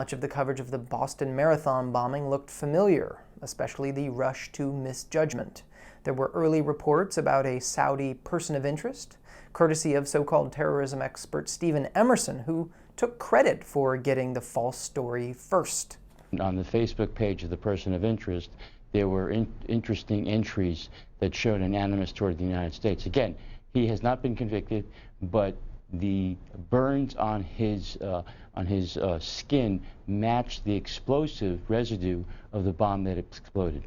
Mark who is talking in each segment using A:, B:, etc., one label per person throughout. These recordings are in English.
A: Much of the coverage of the Boston Marathon bombing looked familiar, especially the rush to misjudgment. There were early reports about a Saudi person of interest, courtesy of so-called terrorism expert Stephen Emerson, who took credit for getting the false story first.
B: On the Facebook page of the person of interest, there were interesting entries that showed an animus toward the United States. Again, he has not been convicted, but the burns on his skin matched the explosive residue of the bomb that exploded.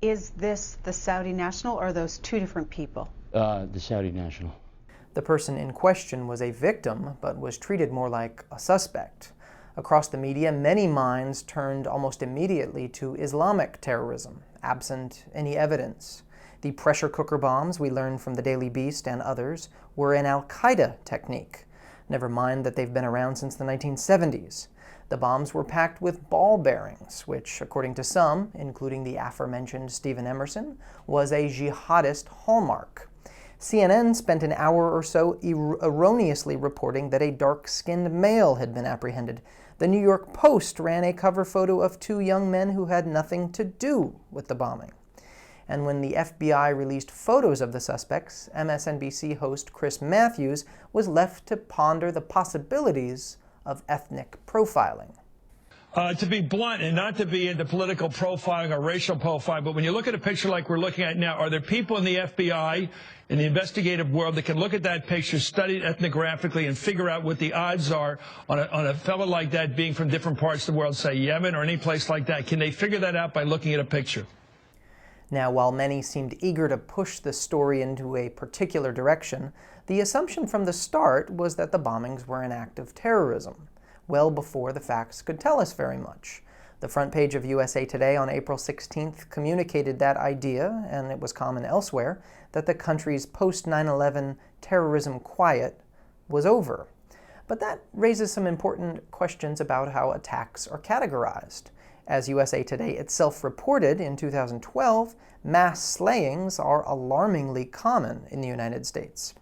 C: Is this the Saudi national, or are those two different people?
B: The Saudi national.
A: The person in question was a victim, but was treated more like a suspect. Across the media, many minds turned almost immediately to Islamic terrorism, absent any evidence. The pressure cooker bombs we learned from the Daily Beast and others were an al-Qaeda technique. Never mind that they've been around since the 1970s. The bombs were packed with ball bearings, which, according to some, including the aforementioned Stephen Emerson, was a jihadist hallmark. CNN spent an hour or so erroneously reporting that a dark-skinned male had been apprehended. The New York Post ran a cover photo of two young men who had nothing to do with the bombing. And when the FBI released photos of the suspects, MSNBC host Chris Matthews was left to ponder the possibilities of ethnic profiling.
D: To be blunt, and not to be into political profiling or racial profiling, but when you look at a picture like we're looking at now, are there people in the FBI, in the investigative world, that can look at that picture, study it ethnographically, and figure out what the odds are on a fellow like that being from different parts of the world, say Yemen or any place like that? Can they figure that out by looking at a picture?
A: Now, while many seemed eager to push the story into a particular direction, the assumption from the start was that the bombings were an act of terrorism, well before the facts could tell us very much. The front page of USA Today on April 16th communicated that idea, and it was common elsewhere, that the country's post-9/11 terrorism quiet was over. But that raises some important questions about how attacks are categorized. As USA Today itself reported in 2012, mass slayings are alarmingly common in the United States.